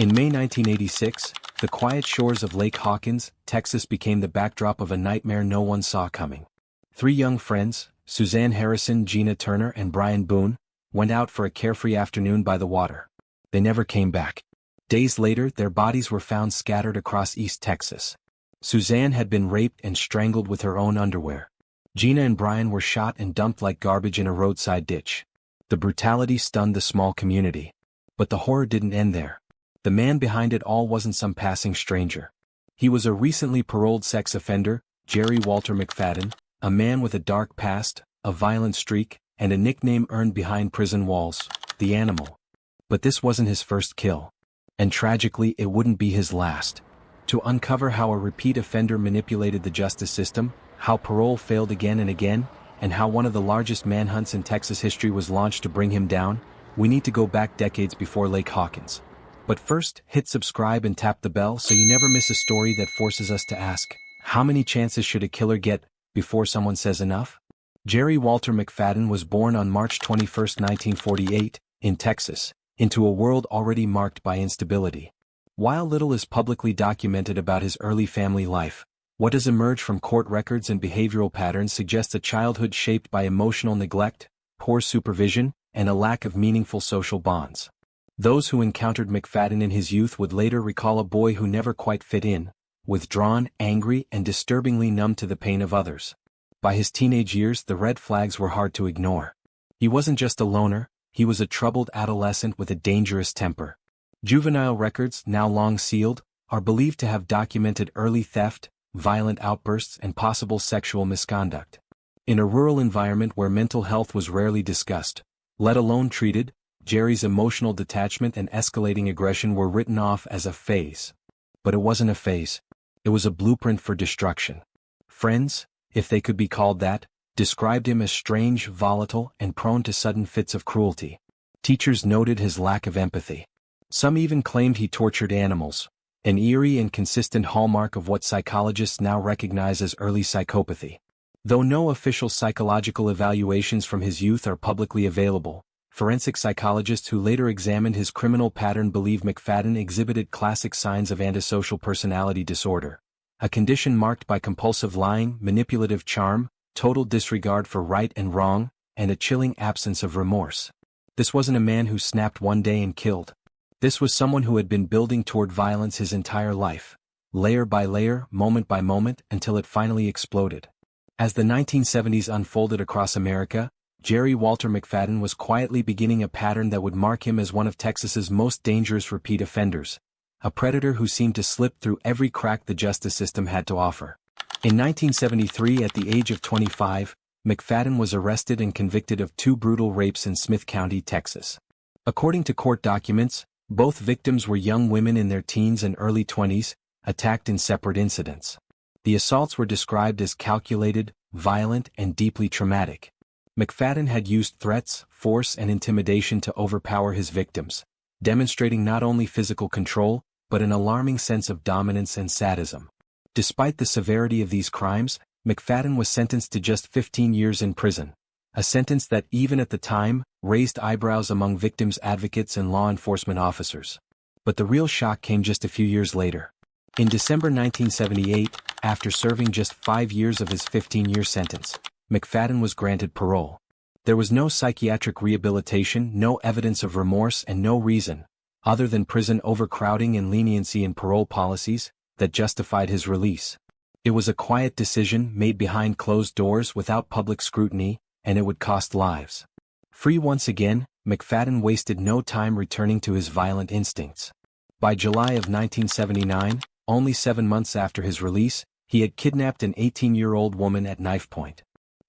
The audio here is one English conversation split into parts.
In May 1986, the quiet shores of Lake Hawkins, Texas became the backdrop of a nightmare no one saw coming. Three young friends, Suzanne Harrison, Gina Turner and Brian Boone, went out for a carefree afternoon by the water. They never came back. Days later, their bodies were found scattered across East Texas. Suzanne had been raped and strangled with her own underwear. Gina and Brian were shot and dumped like garbage in a roadside ditch. The brutality stunned the small community. But the horror didn't end there. The man behind it all wasn't some passing stranger. He was a recently paroled sex offender, Jerry Walter McFadden, a man with a dark past, a violent streak, and a nickname earned behind prison walls, the Animal. But this wasn't his first kill. And tragically, it wouldn't be his last. To uncover how a repeat offender manipulated the justice system, how parole failed again and again, and how one of the largest manhunts in Texas history was launched to bring him down, we need to go back decades before Lake Hawkins. But first, hit subscribe and tap the bell so you never miss a story that forces us to ask, how many chances should a killer get before someone says enough? Jerry Walter McFadden was born on March 21, 1948, in Texas, into a world already marked by instability. While little is publicly documented about his early family life, what does emerge from court records and behavioral patterns suggests a childhood shaped by emotional neglect, poor supervision, and a lack of meaningful social bonds. Those who encountered McFadden in his youth would later recall a boy who never quite fit in, withdrawn, angry, and disturbingly numb to the pain of others. By his teenage years, the red flags were hard to ignore. He wasn't just a loner, he was a troubled adolescent with a dangerous temper. Juvenile records, now long sealed, are believed to have documented early theft, violent outbursts, and possible sexual misconduct. In a rural environment where mental health was rarely discussed, let alone treated, Jerry's emotional detachment and escalating aggression were written off as a phase. But it wasn't a phase. It was a blueprint for destruction. Friends, if they could be called that, described him as strange, volatile, and prone to sudden fits of cruelty. Teachers noted his lack of empathy. Some even claimed he tortured animals, an eerie and consistent hallmark of what psychologists now recognize as early psychopathy. Though no official psychological evaluations from his youth are publicly available, forensic psychologists who later examined his criminal pattern believe McFadden exhibited classic signs of antisocial personality disorder, a condition marked by compulsive lying, manipulative charm, total disregard for right and wrong, and a chilling absence of remorse. This wasn't a man who snapped one day and killed. This was someone who had been building toward violence his entire life, layer by layer, moment by moment, until it finally exploded. As the 1970s unfolded across America, Jerry Walter McFadden was quietly beginning a pattern that would mark him as one of Texas's most dangerous repeat offenders, a predator who seemed to slip through every crack the justice system had to offer. In 1973, at the age of 25, McFadden was arrested and convicted of 2 brutal rapes in Smith County, Texas. According to court documents, both victims were young women in their teens and early 20s, attacked in separate incidents. The assaults were described as calculated, violent, and deeply traumatic. McFadden had used threats, force, and intimidation to overpower his victims, demonstrating not only physical control, but an alarming sense of dominance and sadism. Despite the severity of these crimes, McFadden was sentenced to just 15 years in prison, a sentence that, even at the time, raised eyebrows among victims' advocates and law enforcement officers. But the real shock came just a few years later. In December 1978, after serving just 5 years of his 15-year sentence, McFadden was granted parole. There was no psychiatric rehabilitation, no evidence of remorse, and no reason, other than prison overcrowding and leniency in parole policies, that justified his release. It was a quiet decision made behind closed doors without public scrutiny, and it would cost lives. Free once again, McFadden wasted no time returning to his violent instincts. By July of 1979, only 7 months after his release, he had kidnapped an 18-year-old woman at knife point.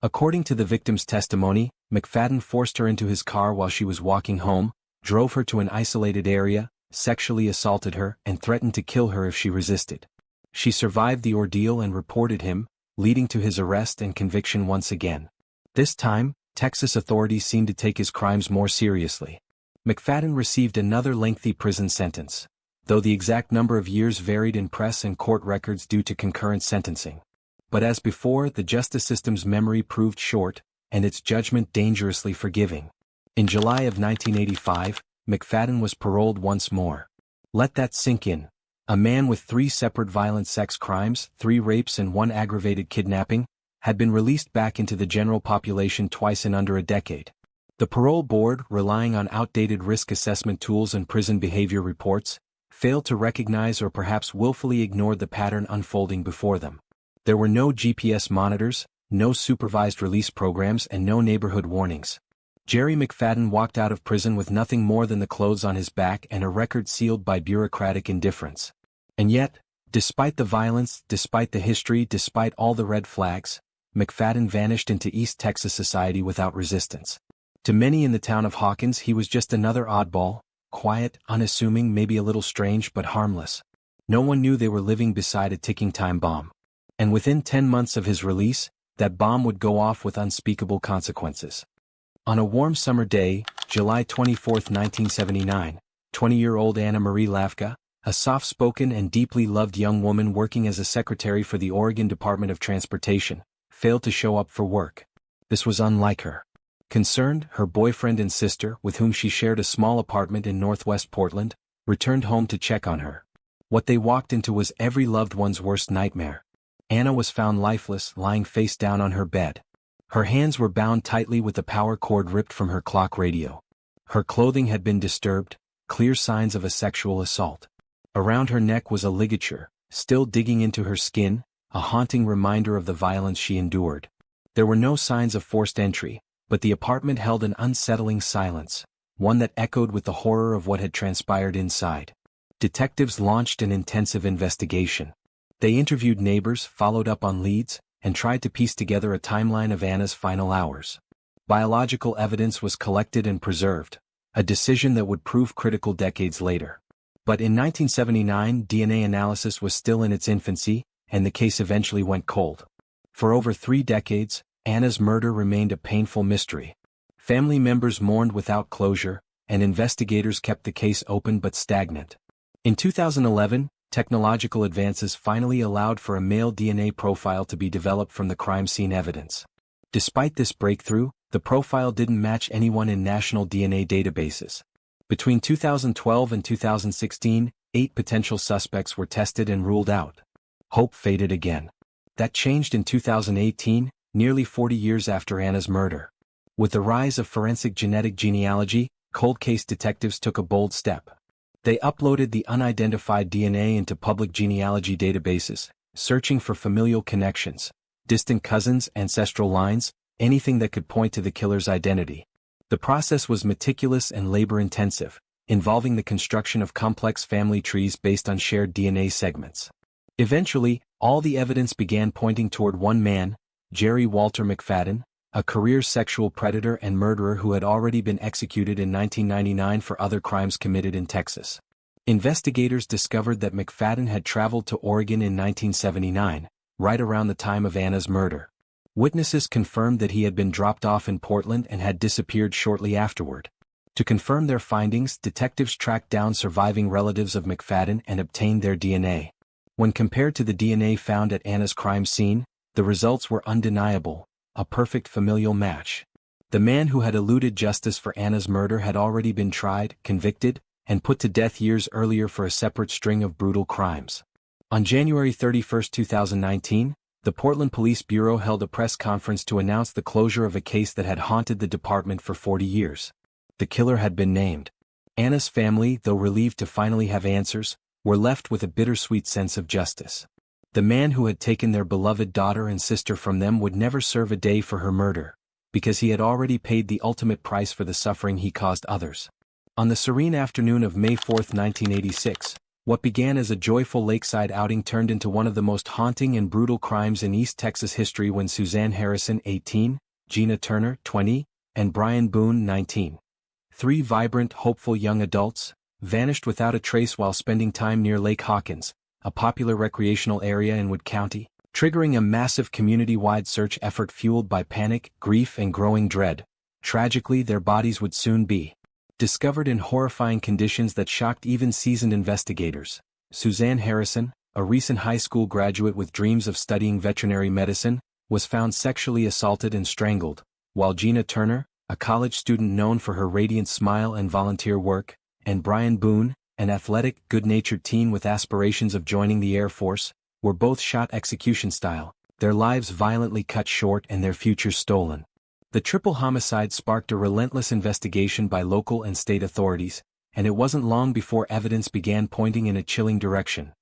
According to the victim's testimony, McFadden forced her into his car while she was walking home, drove her to an isolated area, sexually assaulted her, and threatened to kill her if she resisted. She survived the ordeal and reported him, leading to his arrest and conviction once again. This time, Texas authorities seemed to take his crimes more seriously. McFadden received another lengthy prison sentence, though the exact number of years varied in press and court records due to concurrent sentencing. But as before, the justice system's memory proved short, and its judgment dangerously forgiving. In July of 1985, McFadden was paroled once more. Let that sink in. A man with 3 separate violent sex crimes, 3 rapes and 1 aggravated kidnapping, had been released back into the general population twice in under a decade. The parole board, relying on outdated risk assessment tools and prison behavior reports, failed to recognize or perhaps willfully ignored the pattern unfolding before them. There were no GPS monitors, no supervised release programs and no neighborhood warnings. Jerry McFadden walked out of prison with nothing more than the clothes on his back and a record sealed by bureaucratic indifference. And yet, despite the violence, despite the history, despite all the red flags, McFadden vanished into East Texas society without resistance. To many in the town of Hawkins he was just another oddball, quiet, unassuming, maybe a little strange but harmless. No one knew they were living beside a ticking time bomb. And within 10 months of his release, that bomb would go off with unspeakable consequences. On a warm summer day, July 24, 1979, 20-year-old Anna Marie Lavka, a soft-spoken and deeply loved young woman working as a secretary for the Oregon Department of Transportation, failed to show up for work. This was unlike her. Concerned, her boyfriend and sister, with whom she shared a small apartment in northwest Portland, returned home to check on her. What they walked into was every loved one's worst nightmare. Anna was found lifeless, lying face down on her bed. Her hands were bound tightly with the power cord ripped from her clock radio. Her clothing had been disturbed, clear signs of a sexual assault. Around her neck was a ligature, still digging into her skin, a haunting reminder of the violence she endured. There were no signs of forced entry, but the apartment held an unsettling silence, one that echoed with the horror of what had transpired inside. Detectives launched an intensive investigation. They interviewed neighbors, followed up on leads, and tried to piece together a timeline of Anna's final hours. Biological evidence was collected and preserved, a decision that would prove critical decades later. But in 1979, DNA analysis was still in its infancy, and the case eventually went cold. For over 3 decades, Anna's murder remained a painful mystery. Family members mourned without closure, and investigators kept the case open but stagnant. In 2011, technological advances finally allowed for a male DNA profile to be developed from the crime scene evidence. Despite this breakthrough, the profile didn't match anyone in national DNA databases. Between 2012 and 2016, 8 potential suspects were tested and ruled out. Hope faded again. That changed in 2018, nearly 40 years after Anna's murder. With the rise of forensic genetic genealogy, cold case detectives took a bold step. They uploaded the unidentified DNA into public genealogy databases, searching for familial connections, distant cousins, ancestral lines, anything that could point to the killer's identity. The process was meticulous and labor-intensive, involving the construction of complex family trees based on shared DNA segments. Eventually, all the evidence began pointing toward one man, Jerry Walter McFadden, a career sexual predator and murderer who had already been executed in 1999 for other crimes committed in Texas. Investigators discovered that McFadden had traveled to Oregon in 1979, right around the time of Anna's murder. Witnesses confirmed that he had been dropped off in Portland and had disappeared shortly afterward. To confirm their findings, detectives tracked down surviving relatives of McFadden and obtained their DNA. When compared to the DNA found at Anna's crime scene, the results were undeniable, a perfect familial match. The man who had eluded justice for Anna's murder had already been tried, convicted, and put to death years earlier for a separate string of brutal crimes. On January 31, 2019, the Portland Police Bureau held a press conference to announce the closure of a case that had haunted the department for 40 years. The killer had been named. Anna's family, though relieved to finally have answers, were left with a bittersweet sense of justice. The man who had taken their beloved daughter and sister from them would never serve a day for her murder, because he had already paid the ultimate price for the suffering he caused others. On the serene afternoon of May 4, 1986, what began as a joyful lakeside outing turned into one of the most haunting and brutal crimes in East Texas history when Suzanne Harrison, 18, Gina Turner, 20, and Brian Boone, 19, 3 vibrant, hopeful young adults, vanished without a trace while spending time near Lake Hawkins, a popular recreational area in Wood County, triggering a massive community-wide search effort fueled by panic, grief, and growing dread. Tragically, their bodies would soon be discovered in horrifying conditions that shocked even seasoned investigators. Suzanne Harrison, a recent high school graduate with dreams of studying veterinary medicine, was found sexually assaulted and strangled, while Gina Turner, a college student known for her radiant smile and volunteer work, and Brian Boone, an athletic, good-natured teen with aspirations of joining the Air Force, were both shot execution style, their lives violently cut short and their futures stolen. The triple homicide sparked a relentless investigation by local and state authorities, and it wasn't long before evidence began pointing in a chilling direction.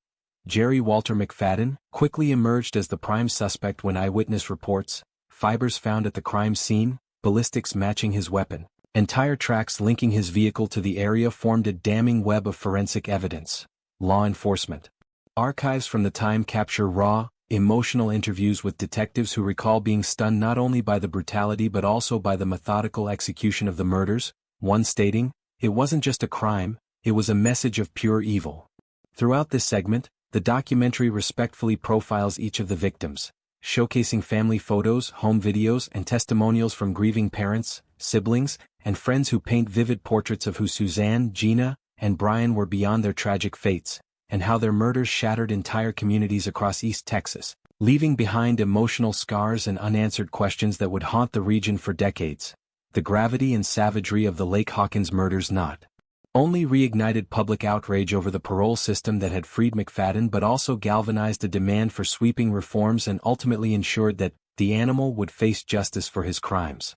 Jerry Walter McFadden quickly emerged as the prime suspect when eyewitness reports, fibers found at the crime scene, ballistics matching his weapon, and tire tracks linking his vehicle to the area formed a damning web of forensic evidence. Law enforcement archives from the time capture raw, emotional interviews with detectives who recall being stunned not only by the brutality but also by the methodical execution of the murders, one stating, "It wasn't just a crime, it was a message of pure evil." Throughout this segment, the documentary respectfully profiles each of the victims, showcasing family photos, home videos, and testimonials from grieving parents, siblings, and friends who paint vivid portraits of who Suzanne, Gina, and Brian were beyond their tragic fates, and how their murders shattered entire communities across East Texas, leaving behind emotional scars and unanswered questions that would haunt the region for decades. The gravity and savagery of the Lake Hawkins murders not only reignited public outrage over the parole system that had freed McFadden but also galvanized a demand for sweeping reforms and ultimately ensured that the animal would face justice for his crimes.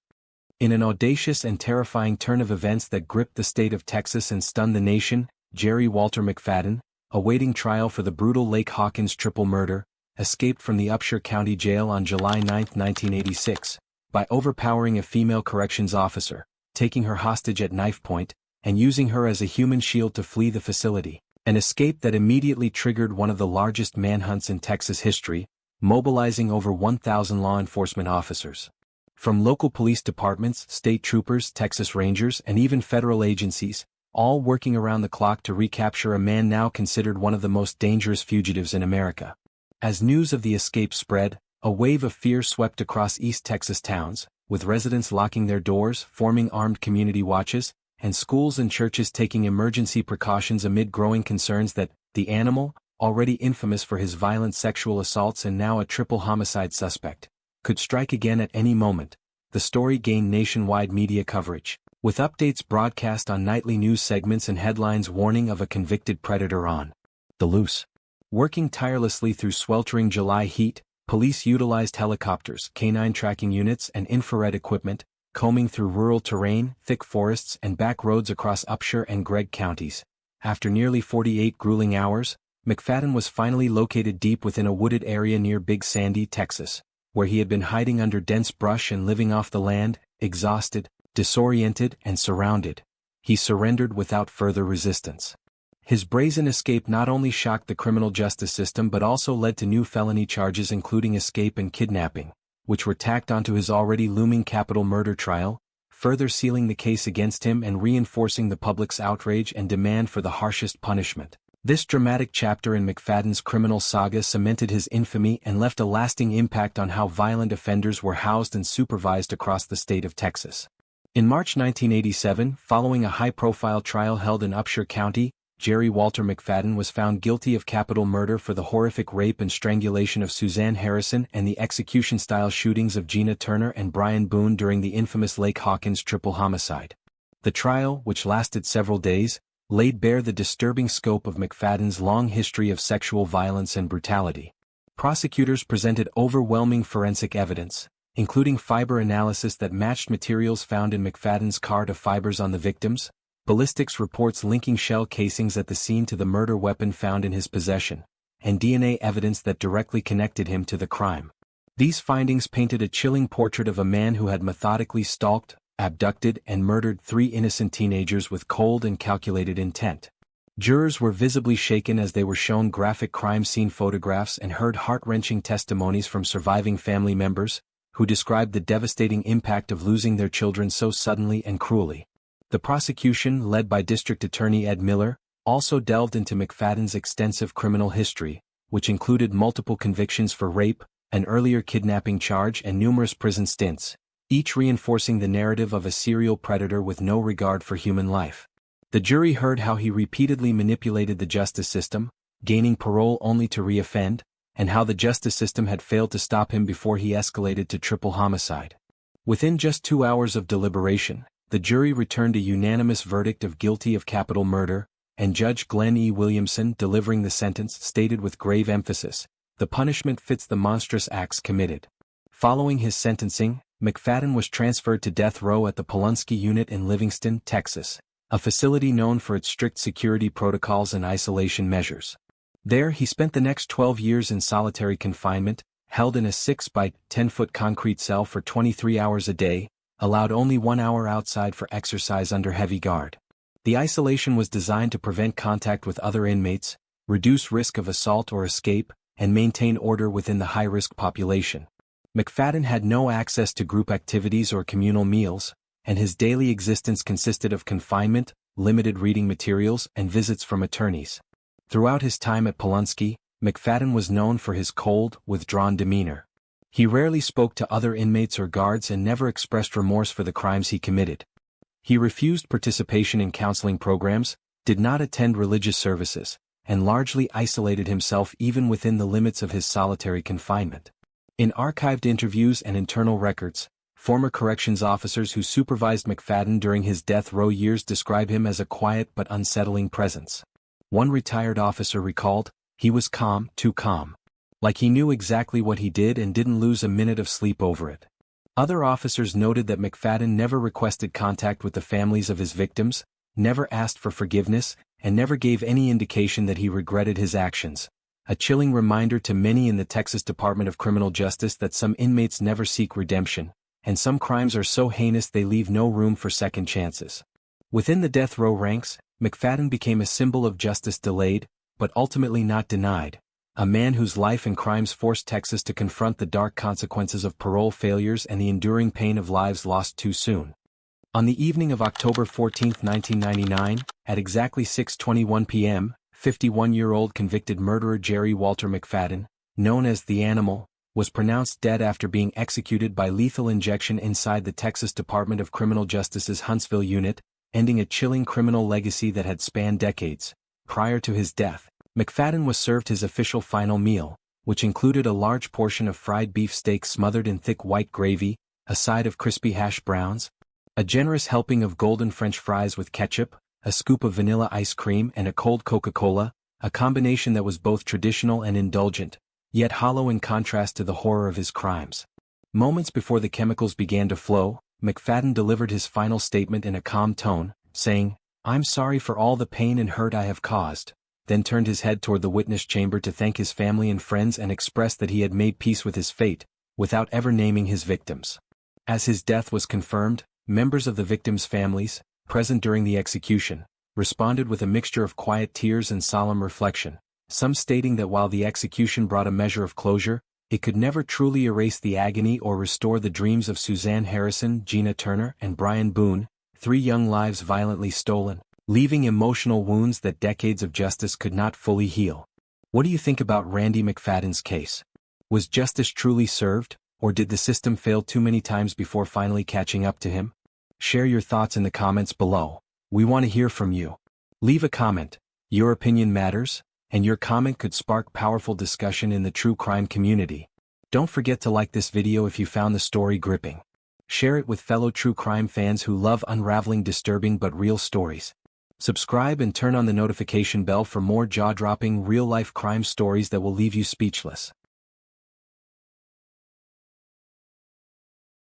In an audacious and terrifying turn of events that gripped the state of Texas and stunned the nation, Jerry Walter McFadden, awaiting trial for the brutal Lake Hawkins triple murder, escaped from the Upshur County Jail on July 9, 1986, by overpowering a female corrections officer, taking her hostage at knife point, and using her as a human shield to flee the facility, an escape that immediately triggered one of the largest manhunts in Texas history, mobilizing over 1,000 law enforcement officers. From local police departments, state troopers, Texas Rangers, and even federal agencies, all working around the clock to recapture a man now considered one of the most dangerous fugitives in America. As news of the escape spread, a wave of fear swept across East Texas towns, with residents locking their doors, forming armed community watches, and schools and churches taking emergency precautions amid growing concerns that the animal, already infamous for his violent sexual assaults and now a triple homicide suspect, could strike again at any moment. The story gained nationwide media coverage, with updates broadcast on nightly news segments and headlines warning of a convicted predator on the loose. Working tirelessly through sweltering July heat, police utilized helicopters, canine tracking units, and infrared equipment, combing through rural terrain, thick forests, and back roads across Upshur and Gregg counties. After nearly 48 grueling hours, McFadden was finally located deep within a wooded area near Big Sandy, Texas, where he had been hiding under dense brush and living off the land, exhausted, disoriented, and surrounded. He surrendered without further resistance. His brazen escape not only shocked the criminal justice system but also led to new felony charges including escape and kidnapping, which were tacked onto his already looming capital murder trial, further sealing the case against him and reinforcing the public's outrage and demand for the harshest punishment. This dramatic chapter in McFadden's criminal saga cemented his infamy and left a lasting impact on how violent offenders were housed and supervised across the state of Texas. In March 1987, following a high-profile trial held in Upshur County, Jerry Walter McFadden was found guilty of capital murder for the horrific rape and strangulation of Suzanne Harrison and the execution-style shootings of Gina Turner and Brian Boone during the infamous Lake Hawkins triple homicide. The trial, which lasted several days, laid bare the disturbing scope of McFadden's long history of sexual violence and brutality. Prosecutors presented overwhelming forensic evidence, including fiber analysis that matched materials found in McFadden's car to fibers on the victims, ballistics reports linking shell casings at the scene to the murder weapon found in his possession, and DNA evidence that directly connected him to the crime. These findings painted a chilling portrait of a man who had methodically stalked, abducted, and murdered 3 innocent teenagers with cold and calculated intent. Jurors were visibly shaken as they were shown graphic crime scene photographs and heard heart-wrenching testimonies from surviving family members, who described the devastating impact of losing their children so suddenly and cruelly. The prosecution, led by District Attorney Ed Miller, also delved into McFadden's extensive criminal history, which included multiple convictions for rape, an earlier kidnapping charge, and numerous prison stints, each reinforcing the narrative of a serial predator with no regard for human life. The jury heard how he repeatedly manipulated the justice system, gaining parole only to reoffend, and how the justice system had failed to stop him before he escalated to triple homicide. Within just 2 hours of deliberation, the jury returned a unanimous verdict of guilty of capital murder, and Judge Glenn E. Williamson, delivering the sentence, stated with grave emphasis, "The punishment fits the monstrous acts committed." Following his sentencing, McFadden was transferred to death row at the Polunsky Unit in Livingston, Texas, a facility known for its strict security protocols and isolation measures. There he spent the next 12 years in solitary confinement, held in a 6 by 10-foot concrete cell for 23 hours a day, allowed only 1 hour outside for exercise under heavy guard. The isolation was designed to prevent contact with other inmates, reduce risk of assault or escape, and maintain order within the high-risk population. McFadden had no access to group activities or communal meals, and his daily existence consisted of confinement, limited reading materials, and visits from attorneys. Throughout his time at Polunsky, McFadden was known for his cold, withdrawn demeanor. He rarely spoke to other inmates or guards and never expressed remorse for the crimes he committed. He refused participation in counseling programs, did not attend religious services, and largely isolated himself even within the limits of his solitary confinement. In archived interviews and internal records, former corrections officers who supervised McFadden during his death row years describe him as a quiet but unsettling presence. One retired officer recalled, "He was calm, too calm. Like he knew exactly what he did and didn't lose a minute of sleep over it." Other officers noted that McFadden never requested contact with the families of his victims, never asked for forgiveness, and never gave any indication that he regretted his actions. A chilling reminder to many in the Texas Department of Criminal Justice that some inmates never seek redemption, and some crimes are so heinous they leave no room for second chances. Within the death row ranks, McFadden became a symbol of justice delayed, but ultimately not denied, a man whose life and crimes forced Texas to confront the dark consequences of parole failures and the enduring pain of lives lost too soon. On the evening of October 14, 1999, at exactly 6:21 p.m., 51-year-old convicted murderer Jerry Walter McFadden, known as the Animal, was pronounced dead after being executed by lethal injection inside the Texas Department of Criminal Justice's Huntsville unit, ending a chilling criminal legacy that had spanned decades. Prior to his death, McFadden was served his official final meal, which included a large portion of fried beef steak smothered in thick white gravy, a side of crispy hash browns, a generous helping of golden French fries with ketchup, a scoop of vanilla ice cream and a cold Coca-Cola, a combination that was both traditional and indulgent, yet hollow in contrast to the horror of his crimes. Moments before the chemicals began to flow, McFadden delivered his final statement in a calm tone, saying, "I'm sorry for all the pain and hurt I have caused," then turned his head toward the witness chamber to thank his family and friends and express that he had made peace with his fate, without ever naming his victims. As his death was confirmed, members of the victims' families, present during the execution, responded with a mixture of quiet tears and solemn reflection, some stating that while the execution brought a measure of closure, it could never truly erase the agony or restore the dreams of Suzanne Harrison, Gina Turner, and Brian Boone, 3 young lives violently stolen, leaving emotional wounds that decades of justice could not fully heal. What do you think about Randy McFadden's case? Was justice truly served, or did the system fail too many times before finally catching up to him? Share your thoughts in the comments below. We want to hear from you. Leave a comment. Your opinion matters, and your comment could spark powerful discussion in the true crime community. Don't forget to like this video if you found the story gripping. Share it with fellow true crime fans who love unraveling disturbing but real stories. Subscribe and turn on the notification bell for more jaw-dropping real-life crime stories that will leave you speechless.